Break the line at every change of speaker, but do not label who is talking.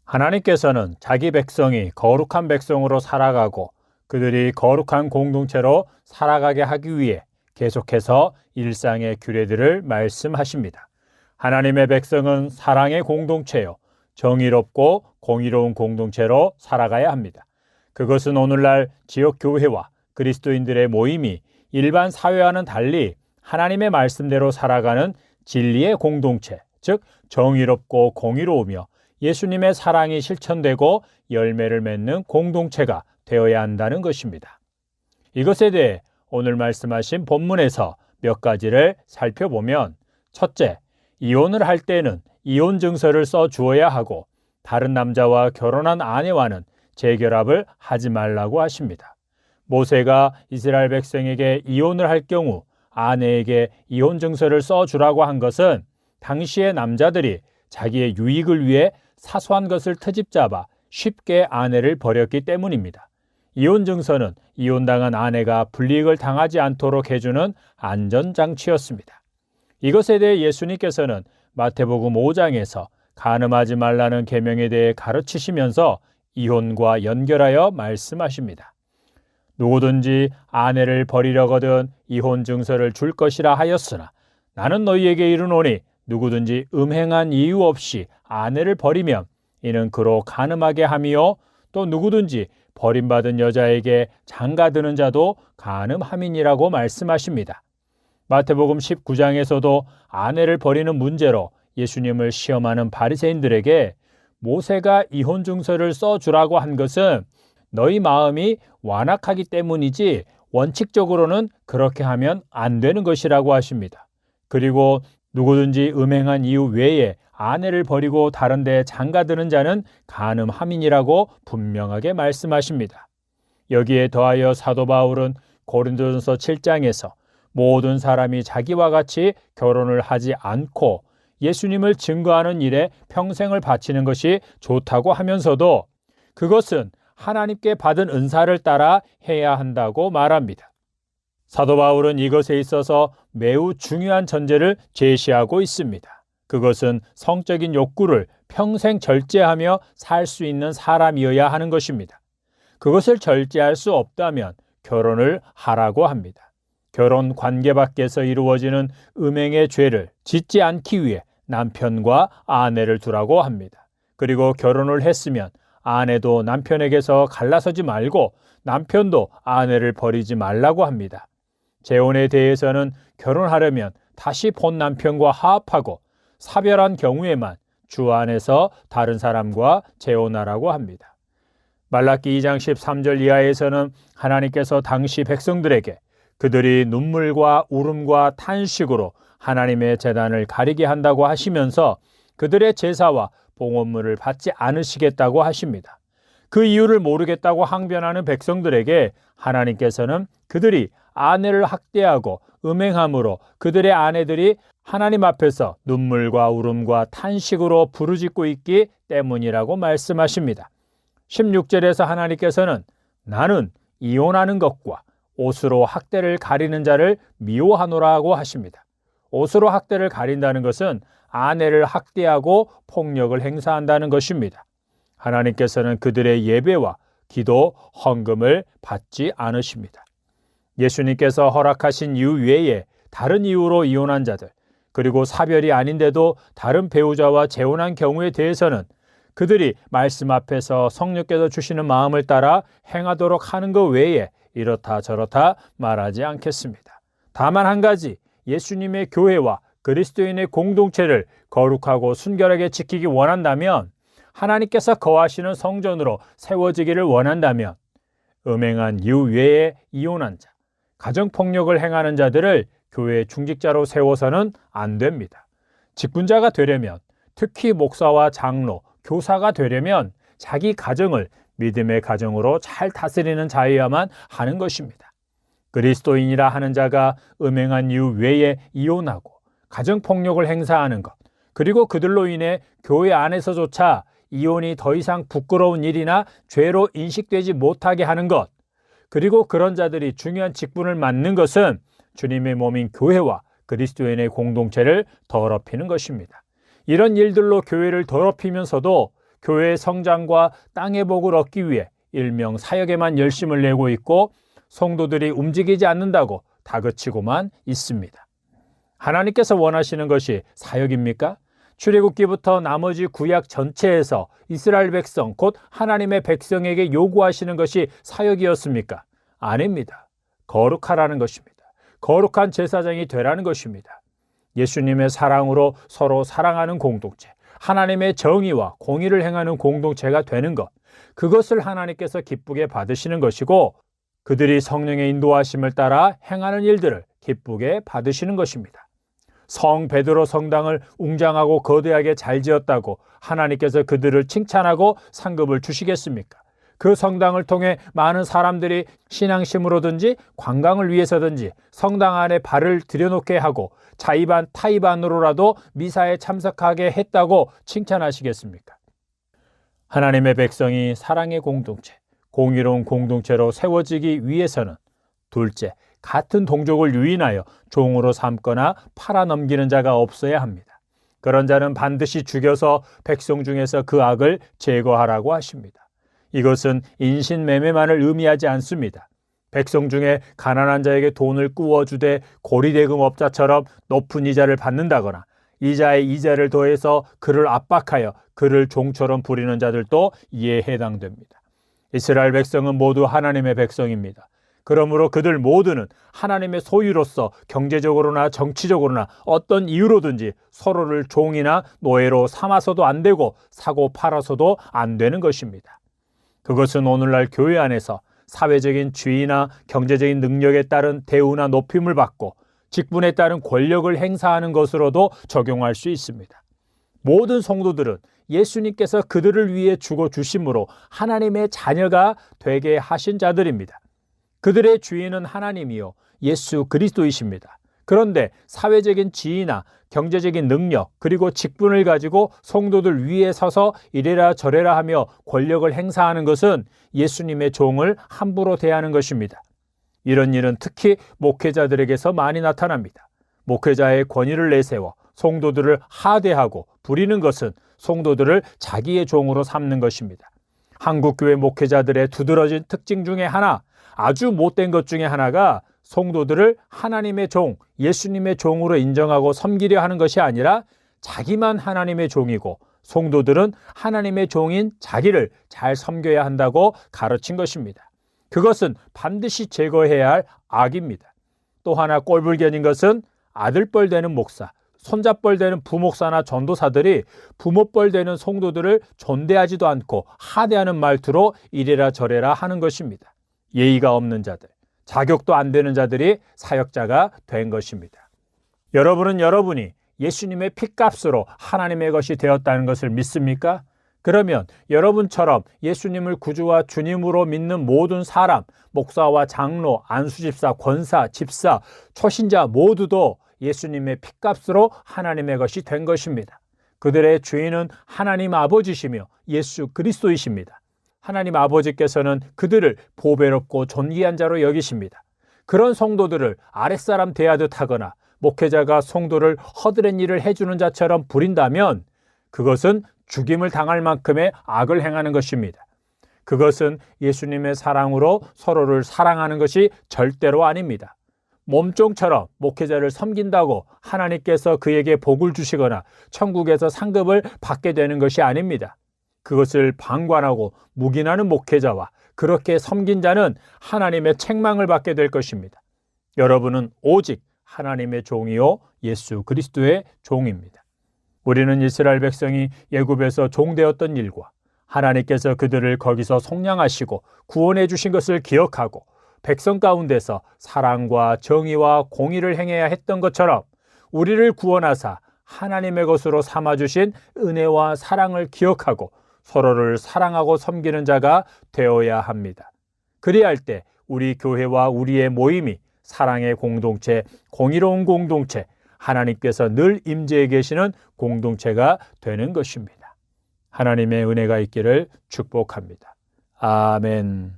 하나님께서는 자기 백성이 거룩한 백성으로 살아가고 그들이 거룩한 공동체로 살아가게 하기 위해 계속해서 일상의 규례들을 말씀하십니다. 하나님의 백성은 사랑의 공동체요, 정의롭고 공의로운 공동체로 살아가야 합니다. 그것은 오늘날 지역 교회와 그리스도인들의 모임이 일반 사회와는 달리 하나님의 말씀대로 살아가는 진리의 공동체, 즉 정의롭고 공의로우며 예수님의 사랑이 실천되고 열매를 맺는 공동체가 되어야 한다는 것입니다. 이것에 대해 오늘 말씀하신 본문에서 몇 가지를 살펴보면, 첫째, 이혼을 할 때는 이혼 증서를 써 주어야 하고 다른 남자와 결혼한 아내와는 재결합을 하지 말라고 하십니다. 모세가 이스라엘 백성에게 이혼을 할 경우 아내에게 이혼 증서를 써 주라고 한 것은 당시의 남자들이 자기의 유익을 위해 사소한 것을 트집잡아 쉽게 아내를 버렸기 때문입니다. 이혼 증서는 이혼당한 아내가 불이익을 당하지 않도록 해주는 안전장치였습니다. 이것에 대해 예수님께서는 마태복음 5장에서 간음하지 말라는 계명에 대해 가르치시면서 이혼과 연결하여 말씀하십니다. 누구든지 아내를 버리려거든 이혼 증서를 줄 것이라 하였으나 나는 너희에게 이르노니 누구든지 음행한 이유 없이 아내를 버리면 이는 그로 간음하게 함이요 또 누구든지 버림받은 여자에게 장가드는 자도 간음함이니라고 말씀하십니다. 마태복음 19장에서도 아내를 버리는 문제로 예수님을 시험하는 바리새인들에게 모세가 이혼 증서를 써주라고 한 것은 너희 마음이 완악하기 때문이지 원칙적으로는 그렇게 하면 안 되는 것이라고 하십니다. 그리고 누구든지 음행한 이유 외에 아내를 버리고 다른 데 장가드는 자는 간음함이니라고 분명하게 말씀하십니다. 여기에 더하여 사도 바울은 고린도전서 7장에서 모든 사람이 자기와 같이 결혼을 하지 않고 예수님을 증거하는 일에 평생을 바치는 것이 좋다고 하면서도 그것은 하나님께 받은 은사를 따라 해야 한다고 말합니다. 사도 바울은 이것에 있어서 매우 중요한 전제를 제시하고 있습니다. 그것은 성적인 욕구를 평생 절제하며 살 수 있는 사람이어야 하는 것입니다. 그것을 절제할 수 없다면 결혼을 하라고 합니다. 결혼 관계 밖에서 이루어지는 음행의 죄를 짓지 않기 위해 남편과 아내를 두라고 합니다. 그리고 결혼을 했으면 아내도 남편에게서 갈라서지 말고 남편도 아내를 버리지 말라고 합니다. 재혼에 대해서는 결혼하려면 다시 본 남편과 화합하고 사별한 경우에만 주 안에서 다른 사람과 재혼하라고 합니다. 말라기 2장 13절 이하에서는 하나님께서 당시 백성들에게 그들이 눈물과 울음과 탄식으로 하나님의 제단을 가리게 한다고 하시면서 그들의 제사와 봉헌물을 받지 않으시겠다고 하십니다. 그 이유를 모르겠다고 항변하는 백성들에게 하나님께서는 그들이 아내를 학대하고 음행함으로 그들의 아내들이 하나님 앞에서 눈물과 울음과 탄식으로 부르짖고 있기 때문이라고 말씀하십니다. 16절에서 하나님께서는 나는 이혼하는 것과 옷으로 학대를 가리는 자를 미워하노라고 하십니다. 옷으로 학대를 가린다는 것은 아내를 학대하고 폭력을 행사한다는 것입니다. 하나님께서는 그들의 예배와 기도, 헌금을 받지 않으십니다. 예수님께서 허락하신 이유 외에 다른 이유로 이혼한 자들, 그리고 사별이 아닌데도 다른 배우자와 재혼한 경우에 대해서는 그들이 말씀 앞에서 성령께서 주시는 마음을 따라 행하도록 하는 것 외에 이렇다 저렇다 말하지 않겠습니다. 다만 한 가지, 예수님의 교회와 그리스도인의 공동체를 거룩하고 순결하게 지키기 원한다면, 하나님께서 거하시는 성전으로 세워지기를 원한다면 음행한 이유 외에 이혼한 자, 가정폭력을 행하는 자들을 교회의 중직자로 세워서는 안 됩니다. 직분자가 되려면, 특히 목사와 장로, 교사가 되려면 자기 가정을 믿음의 가정으로 잘 다스리는 자여야만 하는 것입니다. 그리스도인이라 하는 자가 음행한 이유 외에 이혼하고 가정폭력을 행사하는 것, 그리고 그들로 인해 교회 안에서조차 이혼이 더 이상 부끄러운 일이나 죄로 인식되지 못하게 하는 것, 그리고 그런 자들이 중요한 직분을 맡는 것은 주님의 몸인 교회와 그리스도인의 공동체를 더럽히는 것입니다. 이런 일들로 교회를 더럽히면서도 교회의 성장과 땅의 복을 얻기 위해 일명 사역에만 열심을 내고 있고 성도들이 움직이지 않는다고 다그치고만 있습니다. 하나님께서 원하시는 것이 사역입니까? 출애굽기부터 나머지 구약 전체에서 이스라엘 백성, 곧 하나님의 백성에게 요구하시는 것이 사역이었습니까? 아닙니다. 거룩하라는 것입니다. 거룩한 제사장이 되라는 것입니다. 예수님의 사랑으로 서로 사랑하는 공동체, 하나님의 정의와 공의를 행하는 공동체가 되는 것, 그것을 하나님께서 기쁘게 받으시는 것이고 그들이 성령의 인도하심을 따라 행하는 일들을 기쁘게 받으시는 것입니다. 성 베드로 성당을 웅장하고 거대하게 잘 지었다고 하나님께서 그들을 칭찬하고 상급을 주시겠습니까? 그 성당을 통해 많은 사람들이 신앙심으로든지 관광을 위해서든지 성당 안에 발을 들여놓게 하고 자의반 타의반으로라도 미사에 참석하게 했다고 칭찬하시겠습니까? 하나님의 백성이 사랑의 공동체, 공의로운 공동체로 세워지기 위해서는 둘째, 같은 동족을 유인하여 종으로 삼거나 팔아넘기는 자가 없어야 합니다. 그런 자는 반드시 죽여서 백성 중에서 그 악을 제거하라고 하십니다. 이것은 인신매매만을 의미하지 않습니다. 백성 중에 가난한 자에게 돈을 꾸어주되 고리대금업자처럼 높은 이자를 받는다거나 이자에 이자를 더해서 그를 압박하여 그를 종처럼 부리는 자들도 이에 해당됩니다. 이스라엘 백성은 모두 하나님의 백성입니다. 그러므로 그들 모두는 하나님의 소유로서 경제적으로나 정치적으로나 어떤 이유로든지 서로를 종이나 노예로 삼아서도 안 되고 사고 팔아서도 안 되는 것입니다. 그것은 오늘날 교회 안에서 사회적인 지위나 경제적인 능력에 따른 대우나 높임을 받고 직분에 따른 권력을 행사하는 것으로도 적용할 수 있습니다. 모든 성도들은 예수님께서 그들을 위해 죽어주심으로 하나님의 자녀가 되게 하신 자들입니다. 그들의 주인은 하나님이요 예수 그리스도이십니다. 그런데 사회적인 지위나 경제적인 능력 그리고 직분을 가지고 성도들 위에 서서 이래라 저래라 하며 권력을 행사하는 것은 예수님의 종을 함부로 대하는 것입니다. 이런 일은 특히 목회자들에게서 많이 나타납니다. 목회자의 권위를 내세워 성도들을 하대하고 부리는 것은 성도들을 자기의 종으로 삼는 것입니다. 한국교회 목회자들의 두드러진 특징 중에 하나, 아주 못된 것 중에 하나가 성도들을 하나님의 종, 예수님의 종으로 인정하고 섬기려 하는 것이 아니라 자기만 하나님의 종이고 성도들은 하나님의 종인 자기를 잘 섬겨야 한다고 가르친 것입니다. 그것은 반드시 제거해야 할 악입니다. 또 하나 꼴불견인 것은 아들뻘 되는 목사, 손자뻘 되는 부목사나 전도사들이 부모뻘 되는 성도들을 존대하지도 않고 하대하는 말투로 이래라 저래라 하는 것입니다. 예의가 없는 자들, 자격도 안 되는 자들이 사역자가 된 것입니다. 여러분은 여러분이 예수님의 핏값으로 하나님의 것이 되었다는 것을 믿습니까? 그러면 여러분처럼 예수님을 구주와 주님으로 믿는 모든 사람, 목사와 장로, 안수집사, 권사, 집사, 초신자 모두도 예수님의 핏값으로 하나님의 것이 된 것입니다. 그들의 주인은 하나님 아버지시며 예수 그리스도이십니다. 하나님 아버지께서는 그들을 보배롭고 존귀한 자로 여기십니다. 그런 성도들을 아랫사람 대하듯 하거나 목회자가 성도를 허드렛 일을 해주는 자처럼 부린다면 그것은 죽임을 당할 만큼의 악을 행하는 것입니다. 그것은 예수님의 사랑으로 서로를 사랑하는 것이 절대로 아닙니다. 몸종처럼 목회자를 섬긴다고 하나님께서 그에게 복을 주시거나 천국에서 상급을 받게 되는 것이 아닙니다. 그것을 방관하고 묵인하는 목회자와 그렇게 섬긴 자는 하나님의 책망을 받게 될 것입니다. 여러분은 오직 하나님의 종이요 예수 그리스도의 종입니다. 우리는 이스라엘 백성이 애굽에서 종되었던 일과 하나님께서 그들을 거기서 속량하시고 구원해 주신 것을 기억하고 백성 가운데서 사랑과 정의와 공의를 행해야 했던 것처럼 우리를 구원하사 하나님의 것으로 삼아주신 은혜와 사랑을 기억하고 서로를 사랑하고 섬기는 자가 되어야 합니다. 그리할 때 우리 교회와 우리의 모임이 사랑의 공동체, 공의로운 공동체, 하나님께서 늘 임재해 계시는 공동체가 되는 것입니다. 하나님의 은혜가 있기를 축복합니다. 아멘.